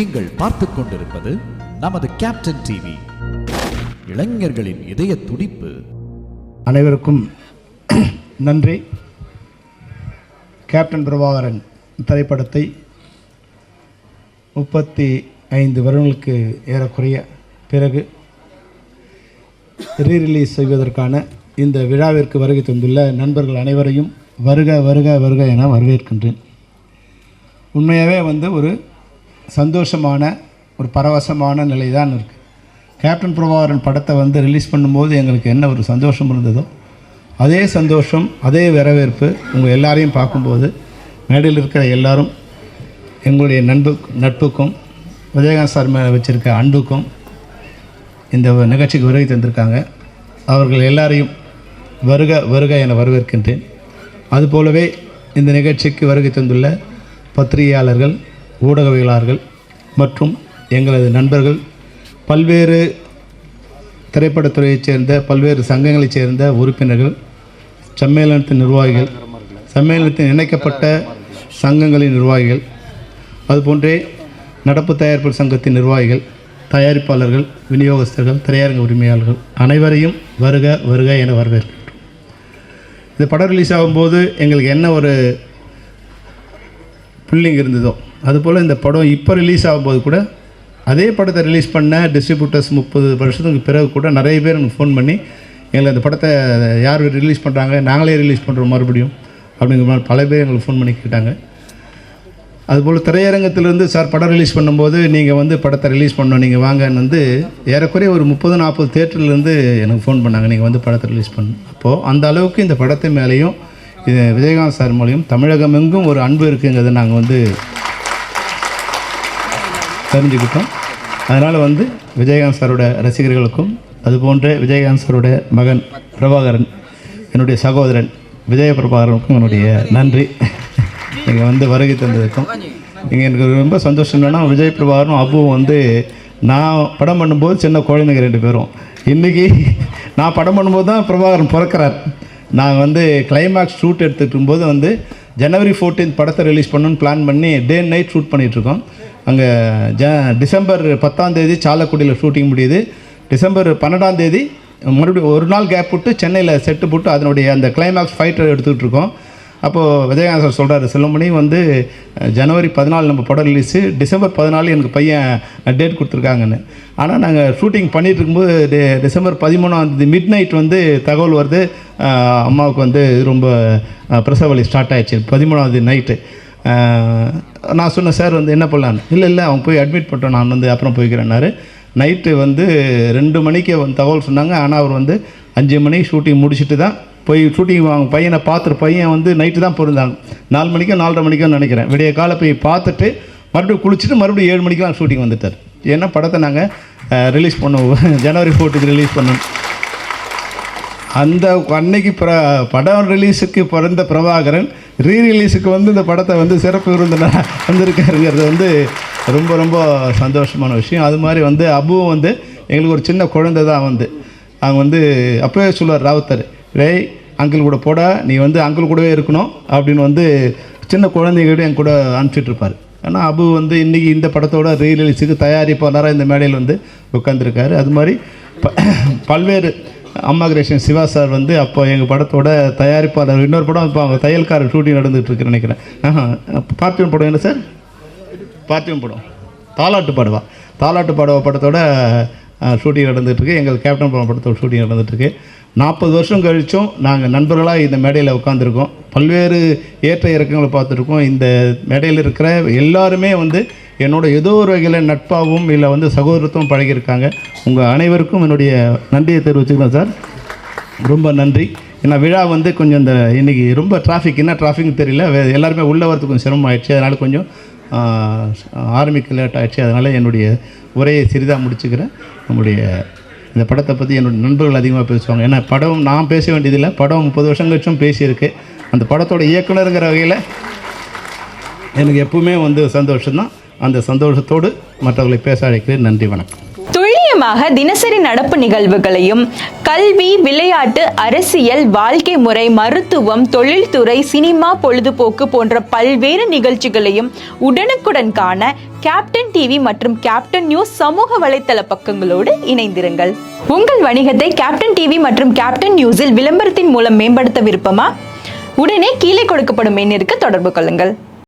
நீங்கள் பார்த்துக் கொண்டிருப்பது நமது கேப்டன் டிவி, இளைஞர்களின் இதய துடிப்பு. அனைவருக்கும் நன்றி. கேப்டன் பிரபாகரன் திரைப்படத்தை 35 வருடங்களுக்கு ஏறக்குறைய பிறகு ரீரிலீஸ் செய்வதற்கான இந்த விழாவிற்கு வருகை தந்துள்ள நண்பர்கள் அனைவரையும் வருக வருக வருக என வரவேற்கின்றேன். உண்மையாகவே ஒரு சந்தோஷமான ஒரு பரவசமான நிலை தான் இருக்குது. கேப்டன் பிரபாகரன் படத்தை ரிலீஸ் பண்ணும்போது எங்களுக்கு என்ன ஒரு சந்தோஷம் இருந்ததோ அதே சந்தோஷம், அதே வரவேற்பு உங்கள் எல்லாரையும் பார்க்கும்போது மேடையில் இருக்கிற எல்லாரும் எங்களுடைய நட்புக்கும் விஜயகாந்த் சார் மேலே வச்சுருக்க அன்புக்கும் இந்த நிகழ்ச்சிக்கு வருகை தந்திருக்காங்க. அவர்கள் எல்லாரையும் வருக வருக என வரவேற்கின்றேன். அதுபோலவே இந்த நிகழ்ச்சிக்கு வருகை தந்துள்ள பத்திரிகையாளர்கள், ஊடகவியலாளர்கள் மற்றும் எங்களது நண்பர்கள், பல்வேறு திரைப்படத்துறையைச் சேர்ந்த பல்வேறு சங்கங்களைச் சேர்ந்த உறுப்பினர்கள், சம்மேளனத்தின் நிர்வாகிகள், சம்மேளனத்தின் இணைக்கப்பட்ட சங்கங்களின் நிர்வாகிகள், அதுபோன்றே நடப்பு தயாரிப்பு சங்கத்தின் நிர்வாகிகள், தயாரிப்பாளர்கள், விநியோகஸ்தர்கள், திரையரங்க உரிமையாளர்கள் அனைவரையும் வருக வருக என வரவேற்கின்றோம். இந்த படம் ரிலீஸ் ஆகும்போது எங்களுக்கு என்ன ஒரு புல்லிங் இருந்ததோ அதுபோல் இந்த படம் இப்போ ரிலீஸ் ஆகும்போது கூட அதே படத்தை ரிலீஸ் பண்ண டிஸ்ட்ரிபியூட்டர்ஸ் 30 வருஷத்துக்கு பிறகு கூட நிறைய பேர் எனக்கு ஃபோன் பண்ணி எங்களை அந்த படத்தை யார் ரிலீஸ் பண்ணுறாங்க, நாங்களே ரிலீஸ் பண்ணுறோம் மறுபடியும் அப்படிங்கிற மாதிரி பல பேர் எங்களுக்கு ஃபோன் பண்ணி கேட்டாங்க. அதுபோல் திரையரங்கத்திலேருந்து சார் படம் ரிலீஸ் பண்ணும்போது நீங்கள் படத்தை ரிலீஸ் பண்ணோம், நீங்கள் வாங்கன்னு ஏறக்குறைய ஒரு 30-40 தேட்டர்லேருந்து எனக்கு ஃபோன் பண்ணாங்க, நீங்கள் படத்தை ரிலீஸ் பண்ணணும். அப்போது அந்த அளவுக்கு இந்த படத்தை மேலேயும் இது விஜயகாந்த் சார் மூலியம் தமிழகம் எங்கும் ஒரு அன்பு இருக்குங்கிறத நாங்கள் தெரிஞ்சுக்கிட்டோம். அதனால் விஜயகாந்த் சாரோட ரசிகர்களுக்கும் அதுபோன்ற விஜயகாந்த் சாரோட மகன் பிரபாகரன், என்னுடைய சகோதரன் விஜய பிரபாகரனுக்கும் என்னுடைய நன்றி. நீங்கள் வருகை தந்ததுக்கும் நீங்கள் எனக்கு ரொம்ப சந்தோஷம். என்னன்னா விஜய் பிரபாகரனும் அப்புவும் நான் படம் பண்ணும்போது சின்ன குழந்தைங்க 2 பேரும். இன்றைக்கி நான் படம் பண்ணும்போது தான் பிரபாகரன் பிறக்கிறார். நாங்கள் கிளைமேக்ஸ் ஷூட் எடுத்துகிட்டு இருக்கும்போது ஜனவரி 14 படத்தை ரிலீஸ் பண்ணணுன்னு பிளான் பண்ணி டே அண்ட் நைட் ஷூட் பண்ணிகிட்ருக்கோம். அங்கே டிசம்பர் 10 சாலக்குடியில் ஷூட்டிங் முடியுது. டிசம்பர் 12 மறுபடியும் ஒரு நாள் கேப் விட்டு சென்னையில் செட்டு போட்டு அதனுடைய அந்த கிளைமேக்ஸ் ஃபைட்டர் எடுத்துக்கிட்டு இருக்கோம். அப்போது விஜயகாந்த் சார் சொல்கிறாரு, செல்வமணி ஜனவரி 14 நம்ம படம் ரிலீஸு, டிசம்பர் 14 எனக்கு பையன் டேட் கொடுத்துருக்காங்கன்னு. ஆனால் நாங்கள் ஷூட்டிங் பண்ணிகிட்டு இருக்கும்போது டிசம்பர் 13 மிட் நைட் தகவல் வருது, அம்மாவுக்கு ரொம்ப பிரசவ வலி ஸ்டார்ட் ஆகிடுச்சு 13 நைட்டு. நான் சொன்னேன், சார் என்ன பண்ணலான்னு. இல்லை அவங்க போய் அட்மிட் பண்ணிட்டோம், நான் அப்புறம் போய்க்கிறேன்னாரு. நைட்டு 2 மணிக்கு தகவல் சொன்னாங்க. ஆனால் அவர் 5 மணிக்கு ஷூட்டிங் முடிச்சுட்டு தான் போய் ஷூட்டிங் அவங்க பையனை பார்த்துட்டு, பையன் நைட்டு தான் பிறந்தாங்க. 4 மணிக்கோ 4:30 மணிக்கோ நினைக்கிறேன். விடிய காலை போய் பார்த்துட்டு மறுபடியும் குளிச்சுட்டு மறுபடியும் 7 மணிக்கெலாம் ஷூட்டிங் வந்துட்டார். ஏன்னா படத்தை நாங்கள் ரிலீஸ் பண்ணுவோம், ஜனவரி 14 ரிலீஸ் பண்ணோம். அந்த அன்னைக்கு படம் ரிலீஸுக்கு பிறந்த பிரபாகரன் ரீரிலீஸுக்கு இந்த படத்தை சிறப்பு விருந்தினர் வந்திருக்காருங்கிறது ரொம்ப ரொம்ப சந்தோஷமான விஷயம். அது மாதிரி அபுவும் எங்களுக்கு ஒரு சின்ன குழந்தை தான். அவங்க அப்போவே சொல்லுவார் ராவுத்தர், அங்கிள் கூட போட, நீ அங்கிள் கூடவே இருக்கணும் அப்படின்னு சின்ன குழந்தைகிட்ட என் கூட அனுப்பிச்சிட்ருப்பார். ஆனால் அபு இன்றைக்கி இந்த படத்தோட ரீரிலீஸுக்கு தயாரிப்பாளராக இந்த மேடையில் உட்காந்துருக்காரு. அது மாதிரி பல்வேறு அம்மா கிரேஷன் சிவா சார் அப்போ எங்கள் படத்தோட தயாரிப்பாளர். இன்னொரு படம் இப்போ அவங்க தையல்காரர் ஷூட்டிங் நடந்துகிட்ருக்குன்னு நினைக்கிறேன். பார்த்திபன் படம் என்ன சார்? பார்த்திபன் படம் தாலாட்டு பாடுவா படத்தோட ஷூட்டிங் நடந்துகிட்ருக்கு. எங்கள் கேப்டன் படத்தோட ஷூட்டிங் நடந்துகிட்ருக்கு. 40 வருஷம் கழிச்சும் நாங்கள் நண்பர்களாக இந்த மேடையில் உட்காந்துருக்கோம். பல்வேறு ஏற்ற இறக்கங்களை பார்த்துருக்கோம். இந்த மேடையில் இருக்கிற எல்லாருமே என்னோட ஏதோ ஒரு வகையில் நட்பாகவும் இல்லை சகோதரத்துவம் பழகியிருக்காங்க. உங்கள் அனைவருக்கும் என்னுடைய நன்றியை தெரிவிச்சுக்கிறேன் சார். ரொம்ப நன்றி. ஏன்னா விழா கொஞ்சம் இந்த இன்றைக்கி ரொம்ப டிராஃபிக், என்ன டிராஃபிக்னு தெரியல, எல்லாருமே உள்ளே வரதுக்கு கொஞ்சம் சிரமம் ஆயிடுச்சு. அதனால் கொஞ்சம் ஆரம்பிக்க லேட் ஆகிடுச்சு. அதனால் என்னுடைய உரையை சிறிதாக முடிச்சுக்கிறேன். நம்முடைய இந்த படத்தை பற்றி என்னுடைய நண்பர்கள் அதிகமாக பேசுவாங்க. ஏன்னா படம் நான் பேச வேண்டியதில்லை, படம் 30 வருஷம் கழிச்சும் பேசியிருக்கு. அந்த படத்தோட இயக்குனருங்கிற வகையில் எனக்கு எப்பவுமே சந்தோஷம்தான். அந்த சந்தோஷத்தோடு மற்றவர்களை பேச அழைக்கிறேன். நன்றி, வணக்கம். முக்கியமாக தினசரி நடப்பு நிகழ்வுகளையும் கல்வி, விளையாட்டு, அரசியல், வாழ்க்கை முறை, மருத்துவம், தொழில்துறை, சினிமா, பொழுதுபோக்கு போன்ற பல்வேறு நிகழ்ச்சிகளையும் உடனுக்குடன் காண கேப்டன் டிவி மற்றும் கேப்டன் நியூஸ் சமூக வலைத்தள பக்கங்களோடு இணைந்திருங்கள். உங்கள் வணிகத்தை கேப்டன் டிவி மற்றும் கேப்டன் நியூஸில் விளம்பரத்தின் மூலம் மேம்படுத்த விருப்பமா? உடனே கீழே கொடுக்கப்படும் எண்ணிற்கு தொடர்பு கொள்ளுங்கள்.